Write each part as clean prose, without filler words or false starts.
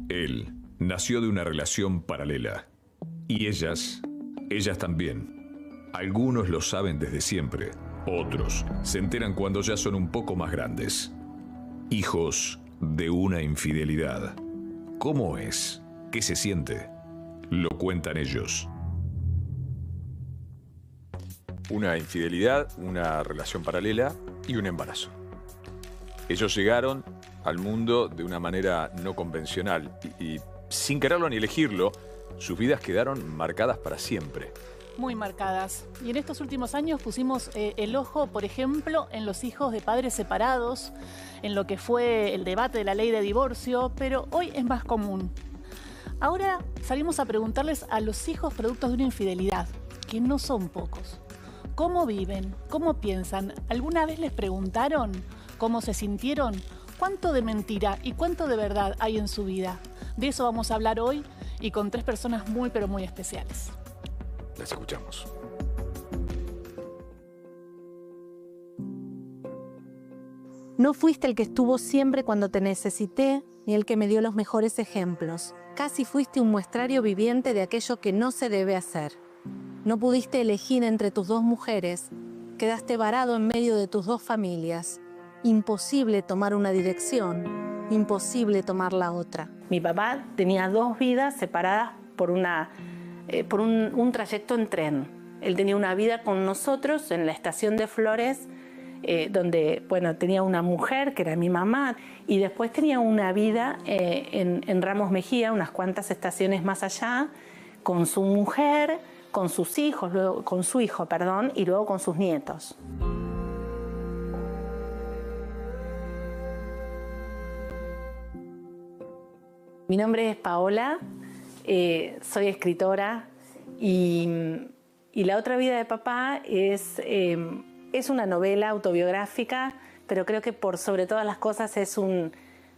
Él nació de una relación paralela. Y ellas también. Algunos lo saben desde siempre. Otros se enteran cuando ya son un poco más grandes. Hijos de una infidelidad. ¿Cómo es? ¿Qué se siente? Lo cuentan ellos. Una infidelidad, una relación paralela y un embarazo. Ellos llegaron al mundo de una manera no convencional y sin quererlo ni elegirlo, sus vidas quedaron marcadas para siempre. Muy marcadas. Y en estos últimos años pusimos el ojo, por ejemplo, en los hijos de padres separados, en lo que fue el debate de la ley de divorcio, pero hoy es más común. Ahora salimos a preguntarles a los hijos productos de una infidelidad, que no son pocos. ¿Cómo viven? ¿Cómo piensan? ¿Alguna vez les preguntaron cómo se sintieron? ¿Cuánto de mentira y cuánto de verdad hay en su vida? De eso vamos a hablar hoy y con 3 personas muy pero muy especiales. Las escuchamos. No fuiste el que estuvo siempre cuando te necesité, ni el que me dio los mejores ejemplos. Casi fuiste un muestrario viviente de aquello que no se debe hacer. No pudiste elegir entre tus 2 mujeres. Quedaste varado en medio de tus 2 familias. Imposible tomar una dirección, imposible tomar la otra. Mi papá tenía 2 vidas separadas por un trayecto en tren. Él tenía una vida con nosotros en la estación de Flores, donde tenía una mujer que era mi mamá, y después tenía una vida en Ramos Mejía, unas cuantas estaciones más allá, con su mujer, con sus hijos, luego, con su hijo, perdón, y luego con sus nietos. Mi nombre es Paola, soy escritora y la otra vida de papá es una novela autobiográfica, pero creo que por sobre todas las cosas es un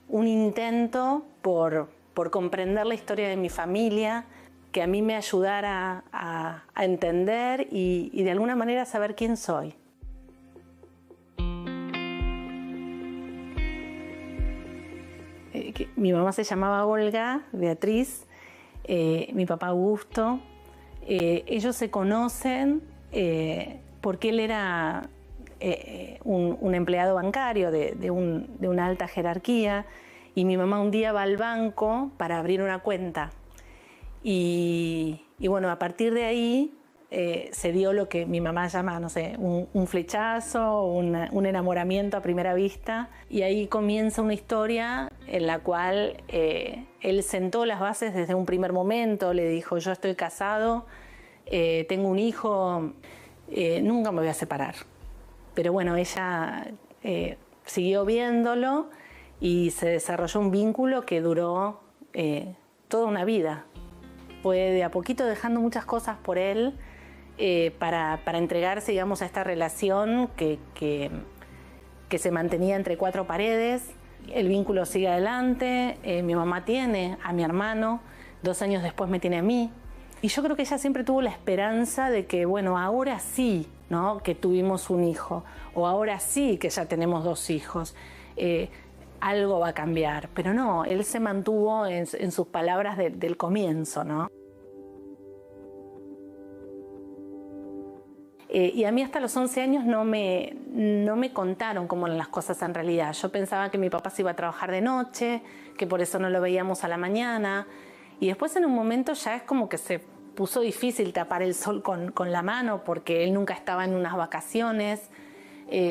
intento por comprender la historia de mi familia, que a mí me ayudara a entender y de alguna manera saber quién soy. Mi mamá se llamaba Olga, Beatriz, mi papá Augusto. Ellos se conocen porque él era un empleado bancario de una alta jerarquía y mi mamá un día va al banco para abrir una cuenta. Y bueno, a partir de ahí se dio lo que mi mamá llama, no sé, un flechazo, un enamoramiento a primera vista. Y ahí comienza una historia en la cual él sentó las bases desde un primer momento, le dijo: yo estoy casado, tengo un hijo, nunca me voy a separar. Pero bueno, ella siguió viéndolo y se desarrolló un vínculo que duró toda una vida. Fue de a poquito dejando muchas cosas por él para entregarse, digamos, a esta relación que se mantenía entre 4 paredes. El vínculo sigue adelante, mi mamá tiene a mi hermano, 2 años después me tiene a mí. Y yo creo que ella siempre tuvo la esperanza de que, bueno, ahora sí, ¿no?, que tuvimos un hijo, o ahora sí que ya tenemos 2 hijos. Algo va a cambiar, pero no, él se mantuvo en sus palabras del comienzo, ¿no? Y a mí hasta los 11 años no me contaron cómo eran las cosas en realidad. Yo pensaba que mi papá se iba a trabajar de noche, que por eso no lo veíamos a la mañana, y después en un momento ya es como que se puso difícil tapar el sol con la mano, porque él nunca estaba en unas vacaciones,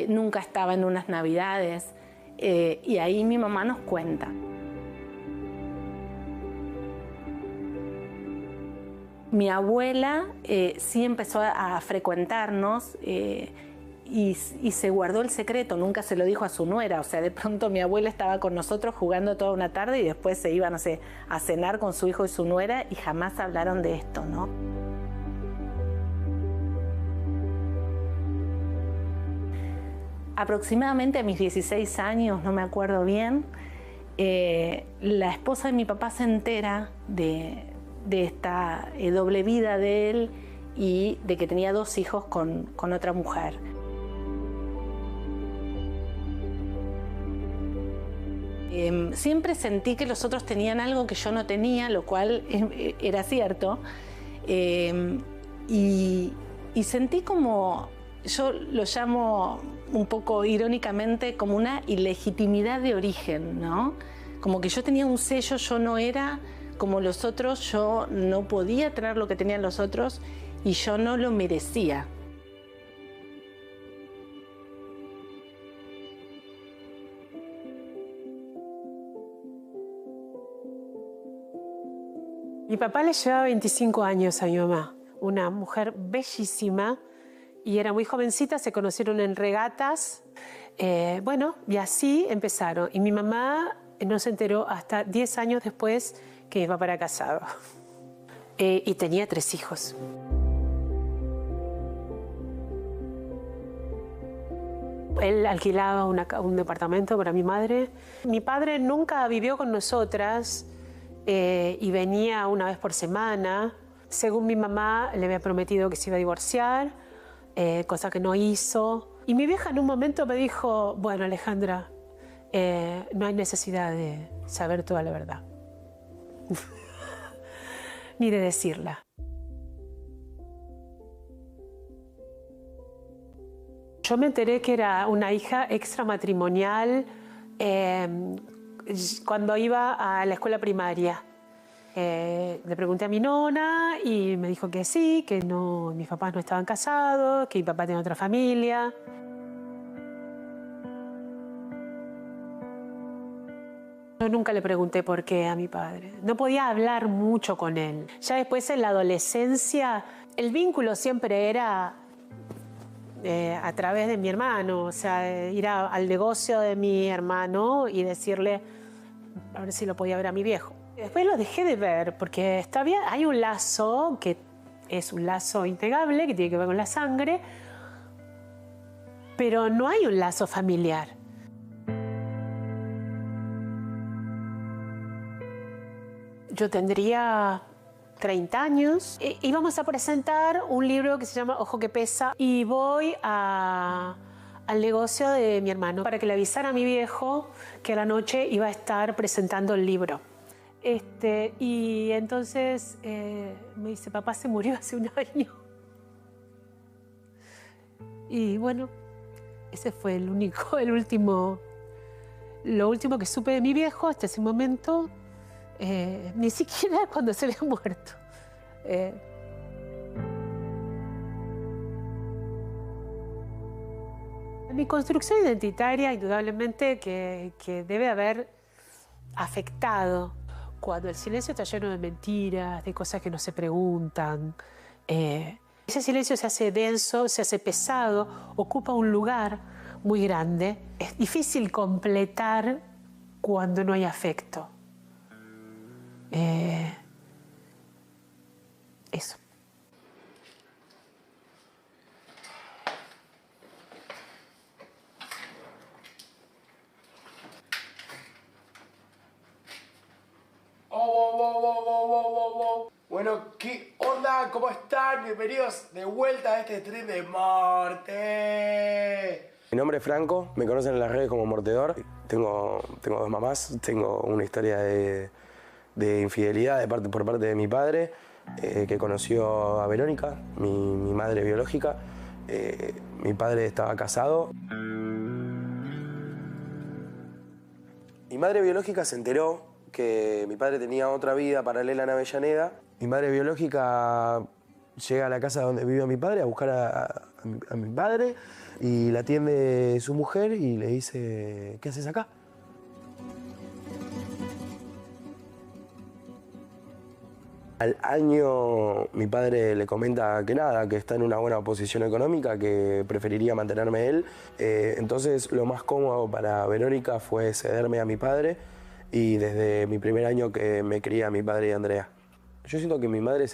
nunca estaba en unas navidades. Y ahí mi mamá nos cuenta. Mi abuela sí empezó a frecuentarnos y se guardó el secreto, nunca se lo dijo a su nuera. O sea, de pronto mi abuela estaba con nosotros jugando toda una tarde y después se iba, no sé, a cenar con su hijo y su nuera y jamás hablaron de esto, ¿no? Aproximadamente a mis 16 años, no me acuerdo bien, la esposa de mi papá se entera de esta doble vida de él y de que tenía 2 hijos con otra mujer. Siempre sentí que los otros tenían algo que yo no tenía, lo cual era cierto. Y sentí como, yo lo llamo un poco irónicamente, como una ilegitimidad de origen, ¿no? Como que yo tenía un sello, yo no era como los otros, yo no podía tener lo que tenían los otros y yo no lo merecía. Mi papá le llevaba 25 años a mi mamá, una mujer bellísima, y era muy jovencita, se conocieron en regatas, bueno, y así empezaron. Y mi mamá no se enteró hasta 10 años después que mi papá era casado. Y tenía 3 hijos. Él alquilaba un departamento para mi madre. Mi padre nunca vivió con nosotras. Y venía una vez por semana. Según mi mamá, le había prometido que se iba a divorciar, cosa que no hizo. Y mi vieja en un momento me dijo, bueno, Alejandra, no hay necesidad de saber toda la verdad. Ni de decirla. Yo me enteré que era una hija extramatrimonial cuando iba a la escuela primaria. Le pregunté a mi nona y me dijo que sí, que no, mis papás no estaban casados, que mi papá tenía otra familia. Yo nunca le pregunté por qué a mi padre. No podía hablar mucho con él. Ya después en la adolescencia, el vínculo siempre era a través de mi hermano, o sea, ir al negocio de mi hermano y decirle a ver si lo podía ver a mi viejo. Después lo dejé de ver porque está bien, hay un lazo que es un lazo integable que tiene que ver con la sangre, pero no hay un lazo familiar. Yo tendría 30 años. Íbamos a presentar un libro que se llama Ojo que pesa y voy al negocio de mi hermano para que le avisara a mi viejo que a la noche iba a estar presentando el libro. Y entonces me dice, papá se murió hace un año. Y bueno, ese fue lo último que supe de mi viejo hasta ese momento. Ni siquiera cuando se había muerto. Mi construcción identitaria, indudablemente, que debe haber afectado cuando el silencio está lleno de mentiras, de cosas que no se preguntan. Ese silencio se hace denso, se hace pesado, ocupa un lugar muy grande. Es difícil completar cuando no hay afecto. Eso. Bueno, ¿qué onda? ¿Cómo están? Bienvenidos de vuelta a este stream de Morte. Mi nombre es Franco, me conocen en las redes como Mortedor. Tengo 2 mamás, tengo una historia de infidelidad por parte de mi padre, que conoció a Verónica, mi madre biológica. Mi padre estaba casado. Mi madre biológica se enteró que mi padre tenía otra vida paralela en Avellaneda. Mi madre biológica llega a la casa donde vive mi padre a buscar a mi padre y la atiende su mujer y le dice, ¿qué haces acá? Al año mi padre le comenta que nada, que está en una buena posición económica, que preferiría mantenerme él. Entonces lo más cómodo para Verónica fue cederme a mi padre y desde mi primer año que me cría mi padre y Andrea. Yo siento que mi madre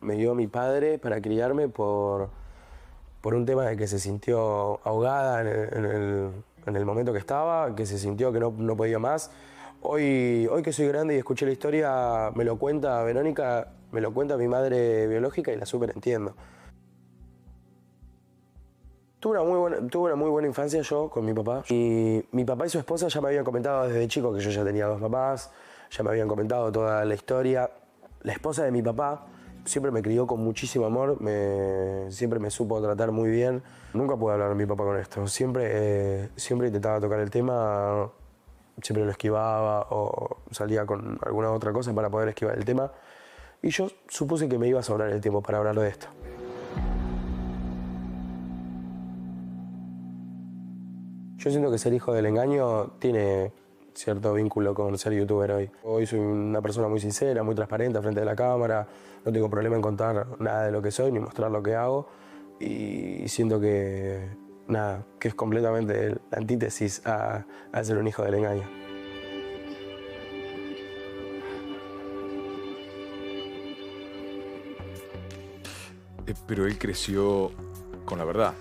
me dio a mi padre para criarme por un tema de que se sintió ahogada en el momento que estaba, que se sintió que no podía más. Hoy que soy grande y escuché la historia, me lo cuenta Verónica, me lo cuenta mi madre biológica y la súper entiendo. Tuve una muy buena infancia yo con mi papá. Y mi papá y su esposa ya me habían comentado desde chico que yo ya tenía 2 papás, ya me habían comentado toda la historia. La esposa de mi papá siempre me crió con muchísimo amor, siempre me supo tratar muy bien. Nunca pude hablar a mi papá con esto. Siempre intentaba tocar el tema, siempre lo esquivaba o salía con alguna otra cosa para poder esquivar el tema. Y yo supuse que me iba a sobrar el tiempo para hablar de esto. Yo siento que ser hijo del engaño tiene cierto vínculo con ser youtuber hoy. Hoy soy una persona muy sincera, muy transparente frente a la cámara, no tengo problema en contar nada de lo que soy ni mostrar lo que hago y siento que, nada, que es completamente la antítesis a ser un hijo del engaño. Pero él creció con la verdad.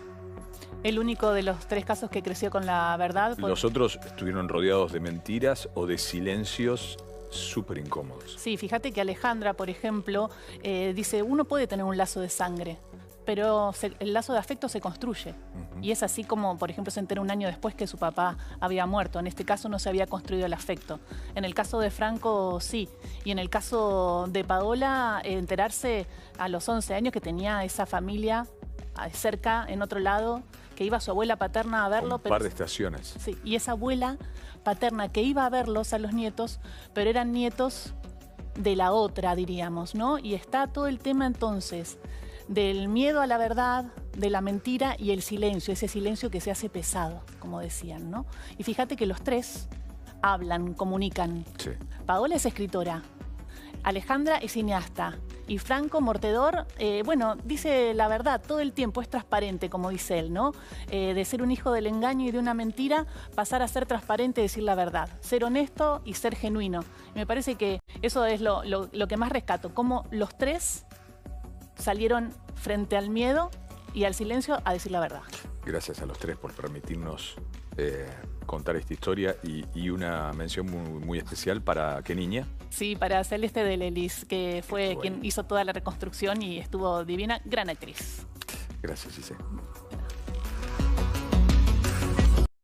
El único de los 3 casos que creció con la verdad. Los otros estuvieron rodeados de mentiras o de silencios súper incómodos. Sí, fíjate que Alejandra, por ejemplo, dice, uno puede tener un lazo de sangre, pero el lazo de afecto se construye. Y es así como, por ejemplo, se entera un año después que su papá había muerto. En este caso no se había construido el afecto. En el caso de Franco, sí. Y en el caso de Paola, enterarse a los 11 años que tenía esa familia cerca, en otro lado, que iba su abuela paterna a verlo. Un par de estaciones. Sí, y esa abuela paterna que iba a verlos a los nietos, pero eran nietos de la otra, diríamos, ¿no? Y está todo el tema entonces del miedo a la verdad, de la mentira y el silencio, ese silencio que se hace pesado, como decían, ¿no? Y fíjate que los 3 hablan, comunican. Sí. Paola es escritora, Alejandra es cineasta y Franco Mortedor, bueno, dice la verdad todo el tiempo, es transparente, como dice él, ¿no? De ser un hijo del engaño y de una mentira, pasar a ser transparente y decir la verdad, ser honesto y ser genuino. Y me parece que eso es lo que más rescato, cómo los 3 salieron frente al miedo y al silencio a decir la verdad. Gracias a los 3 por permitirnos contar esta historia y una mención muy especial para ¿qué niña? Sí, para Celeste de Lelis, que fue quien hizo toda la reconstrucción y estuvo divina, gran actriz. Gracias, Gise.